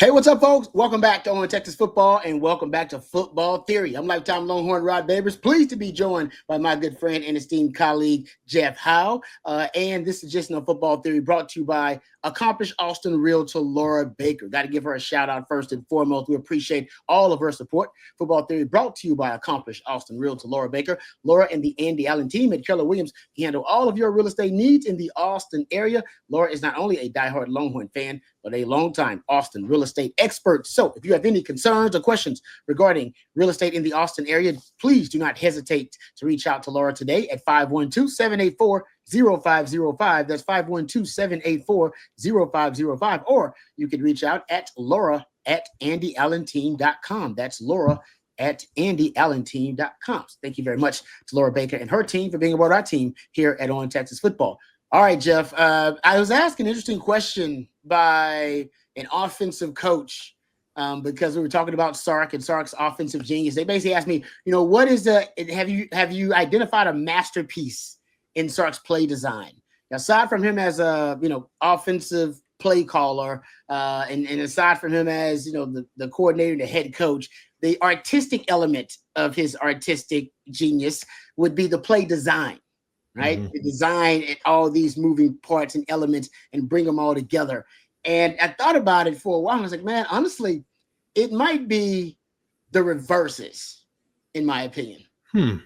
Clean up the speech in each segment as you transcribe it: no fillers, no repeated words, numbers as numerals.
Hey, what's up, folks? Welcome back to On Texas Football, and welcome back to Football Theory. I'm lifetime Longhorn Rod Babers, pleased to be joined by my good friend and esteemed colleague, Jeff Howe. And this is just Football Theory, brought to you by accomplished Austin realtor Laura Baker. Got to give her a shout out first and foremost. We appreciate all of her support. Football Theory brought to you by accomplished Austin realtor Laura Baker. Laura and the Andy Allen team at Keller Williams handle all of your real estate needs in the Austin area. Laura is not only a diehard Longhorn fan, but a longtime Austin real estate expert. So if you have any concerns or questions regarding real estate in the Austin area, please do not hesitate to reach out to Laura today at 512-784-0505. That's 512-784-0505. Or you can reach out at Laura at AndyAllenTeam.com. That's Laura at AndyAllenTeam.com. Thank you very much to Laura Baker and her team for being aboard our team here at On Texas Football. All right, Jeff, I was asked an interesting question by an offensive coach because we were talking about Sark and Sark's offensive genius. They basically asked me, what is have you identified a masterpiece in Sark's play design? Now, aside from him as a, offensive play caller and aside from him as, the coordinator, the head coach, the artistic element of his artistic genius would be the play design. Right? Mm-hmm. The design and all these moving parts and elements and bring them all together. And I thought about it for a while. And I was like, man, honestly, it might be the reverses, in my opinion. Okay.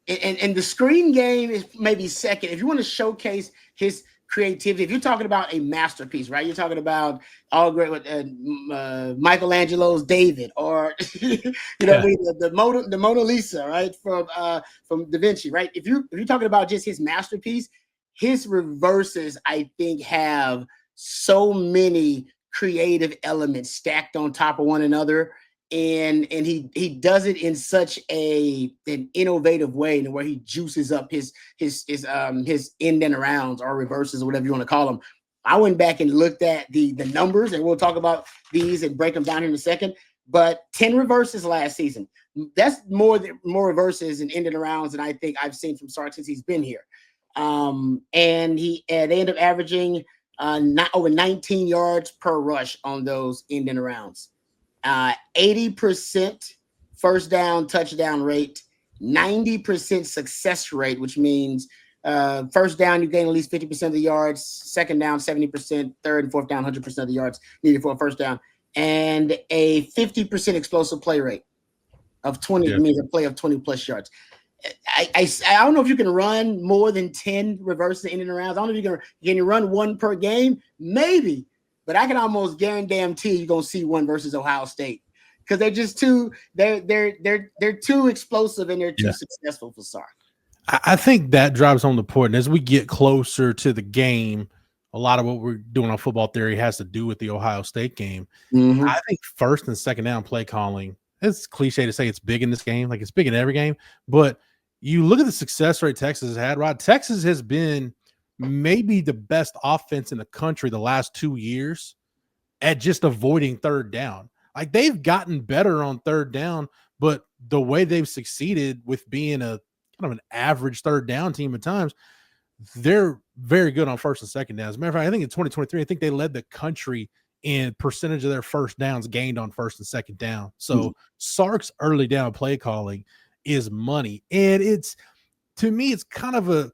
And the screen game is maybe second. If you want to showcase his creativity, if you're talking about a masterpiece, right? You're talking about all great with Michelangelo's David, or the Mona Lisa, right? From Da Vinci, right? If you're talking about just his masterpiece, his reverses, I think, have so many creative elements stacked on top of one another. And he does it in such an innovative way, and where he juices up his end and arounds or reverses or whatever you want to call them. I went back and looked at the numbers, and we'll talk about these and break them down in a second. But 10 reverses last season. That's more reverses and end and arounds than I think I've seen from Sark since he's been here. And they end up averaging not over 19 yards per rush on those end and arounds. 80% first down touchdown rate, 90% success rate, which means first down you gain at least 50% of the yards, second down 70%, third and fourth down 100% of the yards needed for a first down, and a 50% explosive play rate of 20. It means a play of 20 plus yards. I don't know if you can run more than 10 reverses in and around. I don't know if can you run one per game, maybe. But I can almost guarantee you're gonna see one versus Ohio State, because they're just they're too explosive and they're too successful for Sark. I think that drives home the point. As we get closer to the game, a lot of what we're doing on Football Theory has to do with the Ohio State game. Mm-hmm. I think first and second down play calling, it's cliche to say it's big in this game, like it's big in every game. But you look at the success rate Texas has had, Rod. Texas has been maybe the best offense in the country the last 2 years at just avoiding third down. Like, they've gotten better on third down, but the way they've succeeded with being a kind of an average third down team at times, they're very good on first and second down. As a matter of fact, I think in 2023, I think they led the country in percentage of their first downs gained on first and second down. So Sark's early down play calling is money. And to me, it's kind of a,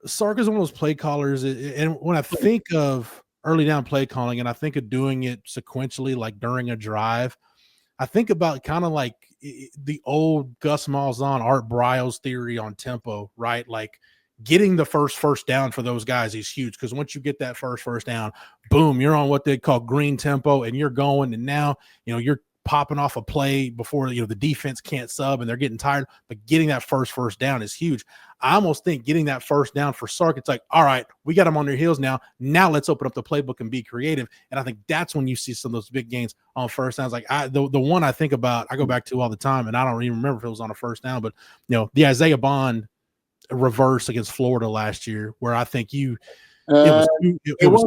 Sark is one of those play callers, and when I think of early down play calling and I think of doing it sequentially, like during a drive, I think about kind of like the old Gus Malzahn, Art Briles theory on tempo, right? Like getting the first down for those guys is huge, because once you get that first down, boom, you're on what they call green tempo, and you're going, and now you're popping off a play before the defense can't sub and they're getting tired. But getting that first down is huge. I almost think getting that first down for Sark, it's like, all right, we got them on their heels now. Now let's open up the playbook and be creative. And I think that's when you see some of those big gains on first downs. Like the one I think about, I go back to all the time, and I don't even remember if it was on a first down, but the Isaiah Bond reverse against Florida last year, where I think it was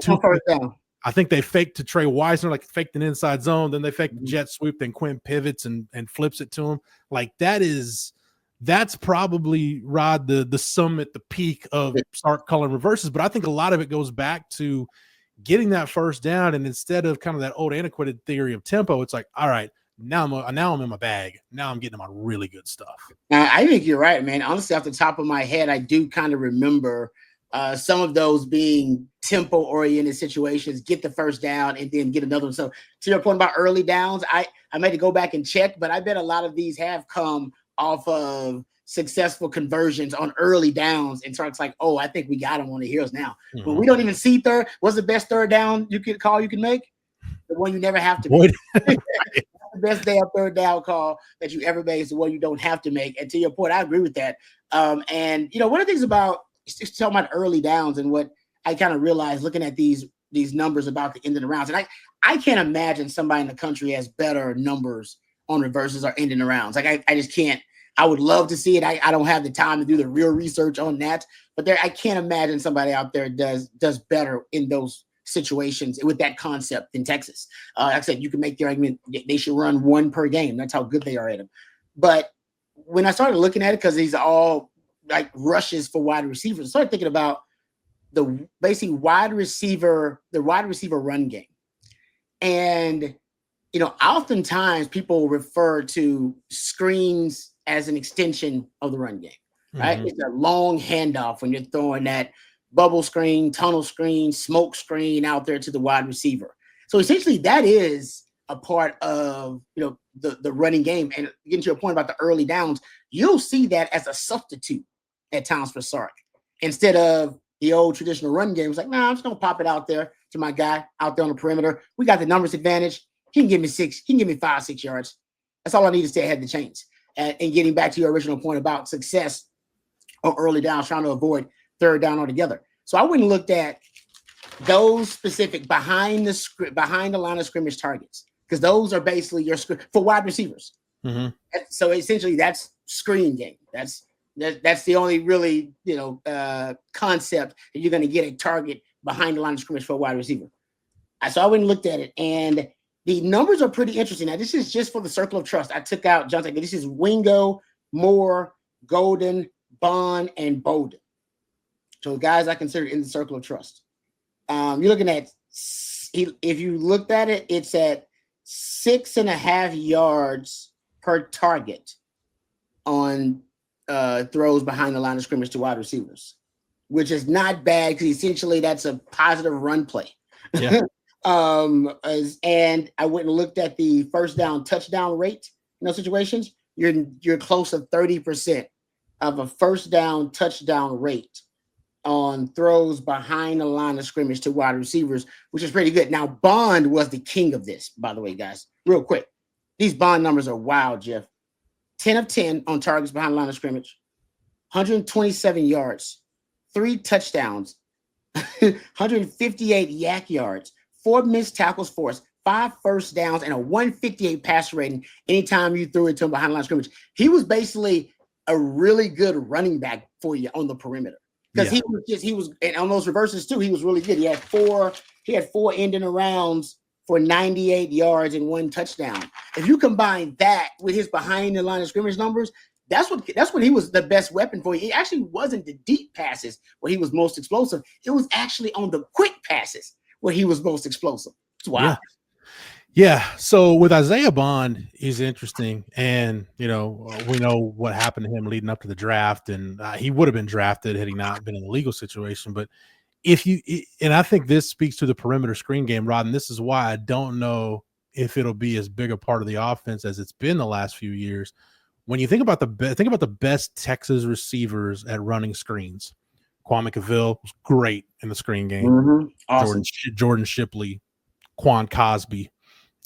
two first down. I think they faked to Trey Weisner, like faked an inside zone. Then they faked the jet sweep. Then Quinn pivots and flips it to him. Like that's probably, Rod, the summit, the peak of Sark calling reverses. But I think a lot of it goes back to getting that first down, and instead of kind of that old antiquated theory of tempo, it's like, all right, now I'm in my bag. Now I'm getting my really good stuff. I think you're right, man. Honestly, off the top of my head, I do kind of remember some of those being tempo-oriented situations, get the first down and then get another one. So to your point about early downs, I made to go back and check, but I bet a lot of these have come off of successful conversions on early downs. And so it's like, oh, I think we got them on the heels now. Mm-hmm. But we don't even see third. What's the best third down you can make? The one you never have to make. The best damn third down call that you ever made is the one you don't have to make. And to your point, I agree with that. And one of the things about talking about early downs and what I kind of realized looking at these numbers about the end of the rounds, and I can't imagine somebody in the country has better numbers on reverses or ending the rounds. Like I just can't. I would love to see it. I don't have the time to do the real research on that, but I can't imagine somebody out there does better in those situations with that concept in Texas. Like I said, you can make the argument they should run one per game. That's how good they are at them. But when I started looking at it, because these are all like rushes for wide receivers, I started thinking about the basically wide receiver run game. And oftentimes people refer to screens as an extension of the run game, right? Mm-hmm. It's a long handoff when you're throwing that bubble screen, tunnel screen, smoke screen out there to the wide receiver. So essentially that is a part of, the running game. And getting to your point about the early downs, you'll see that as a substitute at times for Sark. Instead of the old traditional run game, it's like, I'm just going to pop it out there to my guy out there on the perimeter. We got the numbers advantage. He can give me 5, 6 yards. That's all I need to stay ahead of the chains. And getting back to your original point about success on early downs, trying to avoid third down altogether. So I went and looked at those specific behind the line of scrimmage targets, because those are basically your for wide receivers. Mm-hmm. So essentially that's screen game. That's the only really concept that you're going to get a target behind the line of scrimmage for a wide receiver. So I went and looked at it, and the numbers are pretty interesting. Now, this is just for the circle of trust. I took out Johnson. This is Wingo, Moore, Golden, Bond, and Bowden. So guys I consider in the circle of trust. You're looking at, if you looked at it, it's at 6.5 yards per target on throws behind the line of scrimmage to wide receivers, which is not bad because essentially that's a positive run play. Yeah. And I went and looked at the first down touchdown rate in those situations. You're close to 30% of a first down touchdown rate on throws behind the line of scrimmage to wide receivers, which is pretty good. Now, Bond was the king of this, by the way, guys. Real quick, these Bond numbers are wild, Jeff. 10 of 10 on targets behind the line of scrimmage, 127 yards, 3 touchdowns, 158 yak yards, 4 missed tackles forced, 5 first downs, and a 158 passer rating anytime you threw it to him behind the line of scrimmage. He was basically a really good running back for you on the perimeter. Because he was and on those reverses too, he was really good. He had 4 ending arounds for 98 yards and 1 touchdown. If you combine that with his behind the line of scrimmage numbers, that's when he was the best weapon for you. It actually wasn't the deep passes where he was most explosive. It was actually on the quick passes where he was most explosive. Wow. Yeah. So with Isaiah Bond, he's interesting. And, we know what happened to him leading up to the draft. And he would have been drafted had he not been in a legal situation. But and I think this speaks to the perimeter screen game, Rod. And this is why I don't know if it'll be as big a part of the offense as it's been the last few years. When you think about the best Texas receivers at running screens, Kwame Cavill was great in the screen game. Mm-hmm. Awesome. Jordan Shipley, Quan Cosby,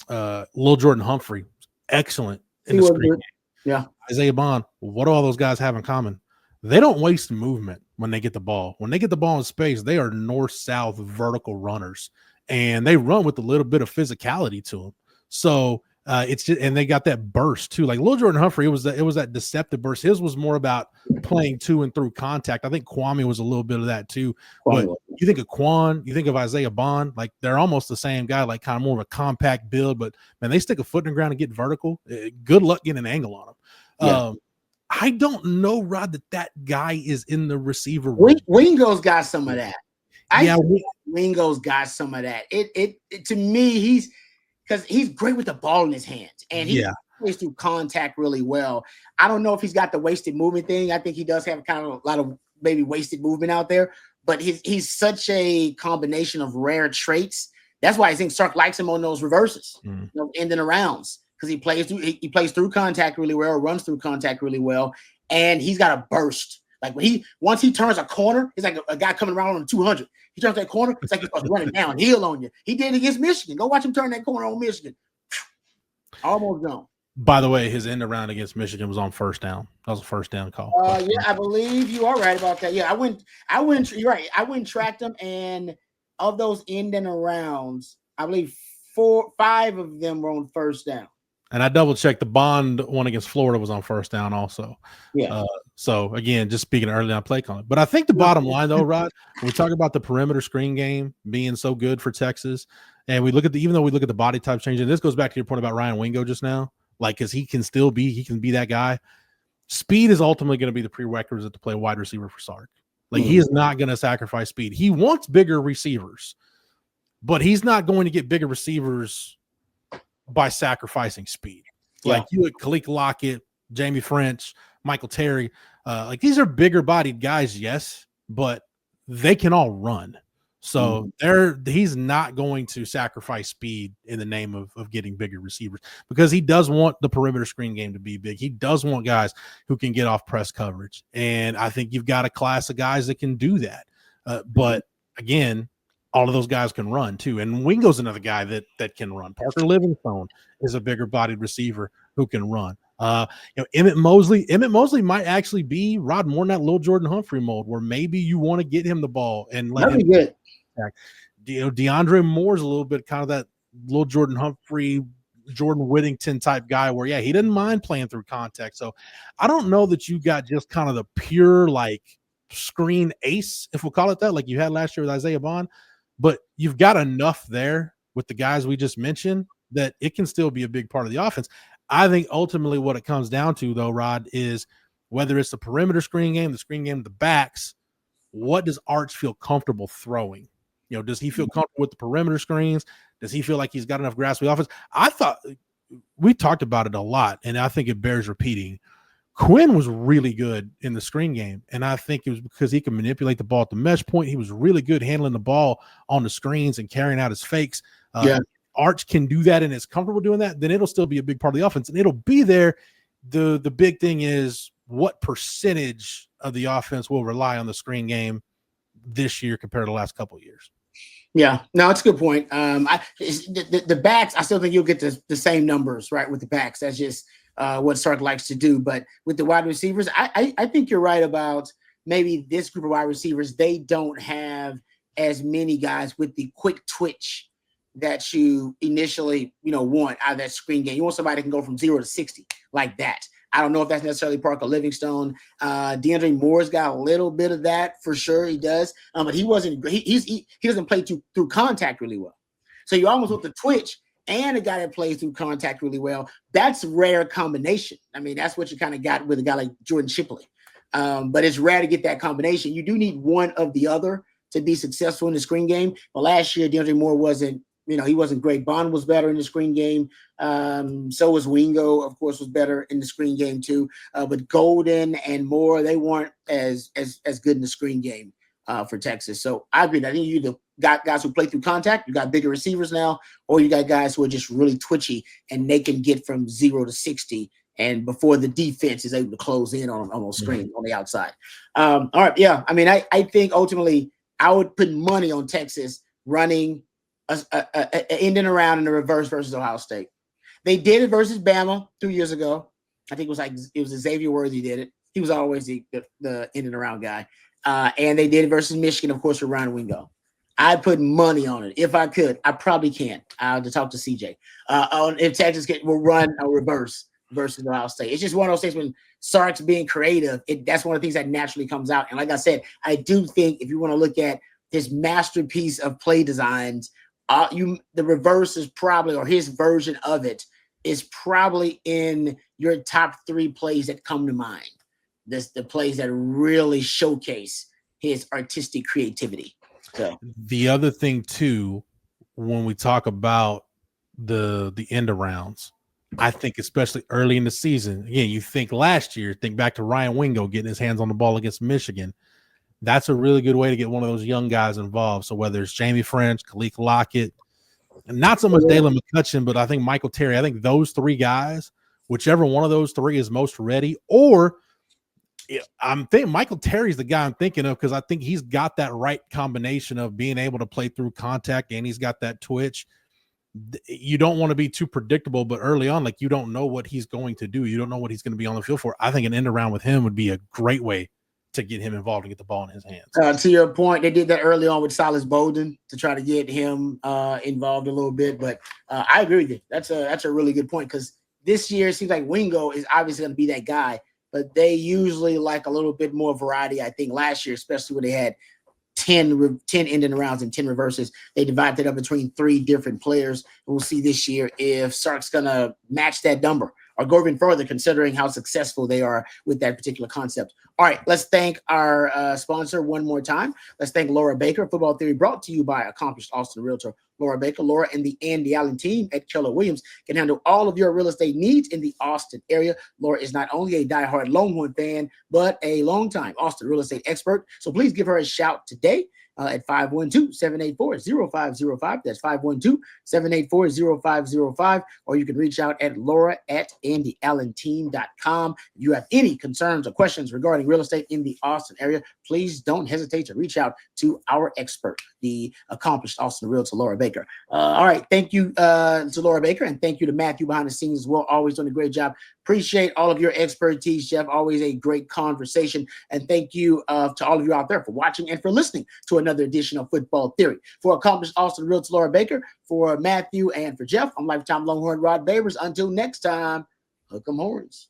Lil Jordan Humphrey, excellent in the screen game. Yeah. Isaiah Bond, what do all those guys have in common? They don't waste movement when they get the ball. When they get the ball in space, they are north-south vertical runners, and they run with a little bit of physicality to them. So it's just, and they got that burst too. Like Lil Jordan Humphrey, it was that deceptive burst. His was more about playing to and through contact. I think Kwame was a little bit of that too. But you think of Quan, you think of Isaiah Bond, like they're almost the same guy, like kind of more of a compact build. But man, they stick a foot in the ground and get vertical. Good luck getting an angle on them. Yeah. I don't know, Rod, that guy is in the receiver room. Wingo's got some of that. I think Wingo's got some of that. It to me, because he's great with the ball in his hands, and he plays through contact really well. I don't know if he's got the wasted movement thing. I think he does have kind of a lot of maybe wasted movement out there, but he's such a combination of rare traits. That's why I think Sark likes him on those reverses, ending arounds, because he plays through contact really well, runs through contact really well, and he's got a burst. Like once he turns a corner, it's like a guy coming around on 200. He turns that corner, it's like he starts running downhill on you. He did it against Michigan. Go watch him turn that corner on Michigan. Almost gone. By the way, his end around against Michigan was on first down. That was a first down call. Yeah, I believe you are right about that. Yeah, I went. You're right. I went and tracked them, and of those end and arounds, I believe 5 of them were on first down. And I double checked the Bond one against Florida was on first down also. Yeah. So again, just speaking early on play calling. But I think the bottom line though, Rod, when we talk about the perimeter screen game being so good for Texas, and we look at even though we look at the body type change, and this goes back to your point about Ryan Wingo just now, like because he can be that guy. Speed is ultimately going to be the prerequisite to play wide receiver for Sark. Like he is not going to sacrifice speed. He wants bigger receivers, but he's not going to get bigger receivers by sacrificing speed. Like you at Khalil Lockett, Jamie French, Michael Terry, like these are bigger bodied guys, yes, but they can all run. So he's not going to sacrifice speed in the name of getting bigger receivers, because he does want the perimeter screen game to be big. He does want guys who can get off press coverage. And I think you've got a class of guys that can do that. But again, all of those guys can run too. And Wingo's another guy that can run. Parker Livingstone is a bigger bodied receiver who can run. Emmett Mosley might actually be Rod more in that little Jordan Humphrey mold, where maybe you want to get him the ball and let him get back. DeAndre Moore's a little bit kind of that little Jordan Humphrey, Jordan Whittington type guy where, he didn't mind playing through contact. So I don't know that you got just kind of the pure like screen ace, if we'll call it that, like you had last year with Isaiah Bond, but you've got enough there with the guys we just mentioned that it can still be a big part of the offense. I think ultimately what it comes down to, though, Rod, is whether it's the perimeter screen game, the screen game, the backs, what does Arch feel comfortable throwing? Does he feel comfortable with the perimeter screens? Does he feel like he's got enough grasp of the offense? I thought we talked about it a lot, and I think it bears repeating. Quinn was really good in the screen game, and I think it was because he could manipulate the ball at the mesh point. He was really good handling the ball on the screens and carrying out his fakes. Arch can do that and is comfortable doing that, then it'll still be a big part of the offense, and it'll be there. The big thing is what percentage of the offense will rely on the screen game this year compared to the last couple of years. Yeah, no, it's a good point. The backs, I still think you'll get the same numbers, right, with the backs. That's just what Sark likes to do. But with the wide receivers, I think you're right about maybe this group of wide receivers. They don't have as many guys with the quick twitch that you initially, want out of that screen game. You want somebody that can go from 0 to 60 like that. I don't know if that's necessarily Parker Livingstone. DeAndre Moore's got a little bit of that for sure. He does, but he wasn't. He doesn't play through contact really well. So you almost want the twitch and a guy that plays through contact really well. That's a rare combination. I mean, that's what you kind of got with a guy like Jordan Shipley. But it's rare to get that combination. You do need one of the other to be successful in the screen game. But last year, DeAndre Moore wasn't. He wasn't great. Bond was better in the screen game. So was Wingo, of course, was better in the screen game too. But Golden and Moore, they weren't as good in the screen game for Texas. So I agree. I think you either got guys who play through contact, you got bigger receivers now, or you got guys who are just really twitchy and they can get from 0 to 60 and before the defense is able to close in on those screens on the outside. All right. Yeah. I mean, I think ultimately I would put money on Texas running ending around in the reverse versus Ohio State. They did it versus Bama 2 years ago. I think it was Xavier Worthy did it. He was always the in and around guy. And they did it versus Michigan, of course, with Ryan Wingo. I'd put money on it if I could. I probably can't. I'll have to talk to CJ. If Texas will run a reverse versus Ohio State. It's just one of those things when Sark's being creative. That's one of the things that naturally comes out. And like I said, I do think if you want to look at his masterpiece of play designs, the reverse is probably, or his version of it is probably in your top 3 plays that come to mind. The plays that really showcase his artistic creativity. So the other thing too, when we talk about the end arounds, I think especially early in the season, again, you think last year, think back to Ryan Wingo getting his hands on the ball against Michigan. That's a really good way to get one of those young guys involved. So whether it's Jamie French, Khalil Lockett, and not so much Dalen McCutcheon, but I think Michael Terry, I think those three guys, whichever one of those three is most ready, or I'm thinking Michael Terry's the guy I'm thinking of because I think he's got that right combination of being able to play through contact and he's got that twitch. You don't want to be too predictable, but early on, like you don't know what he's going to do. You don't know what he's going to be on the field for. I think an end around with him would be a great way to get him involved and get the ball in his hands. To your point, they did that early on with Silas Bolden to try to get him involved a little bit. But I agree with you. That's a really good point because this year it seems like Wingo is obviously going to be that guy, but they usually like a little bit more variety. I think last year, especially when they had 10 ending rounds and 10 reverses. They divided it up between 3 different players. We'll see this year if Sark's going to match that number or go even further considering how successful they are with that particular concept. All right, let's thank our sponsor one more time. Let's thank Laura Baker. Football Theory brought to you by accomplished Austin realtor Laura Baker. Laura and the Andy Allen team at Keller Williams can handle all of your real estate needs in the Austin area. Laura is not only a diehard Longhorn fan, but a longtime Austin real estate expert. So please give her a shout today at 512-784-0505. That's 512-784-0505. Or you can reach out at laura@andyallenteam.com. If you have any concerns or questions regarding real estate in the Austin area, please don't hesitate to reach out to our expert, the accomplished Austin realtor, Laura Baker. All right. Thank you to Laura Baker, and thank you to Matthew behind the scenes as well. Always doing a great job. Appreciate all of your expertise, Jeff. Always a great conversation. And thank you to all of you out there for watching and for listening to another edition of Football Theory. For accomplished Austin realtor Laura Baker, for Matthew and for Jeff, I'm lifetime Longhorn Rod Babers. Until next time, hook 'em horns.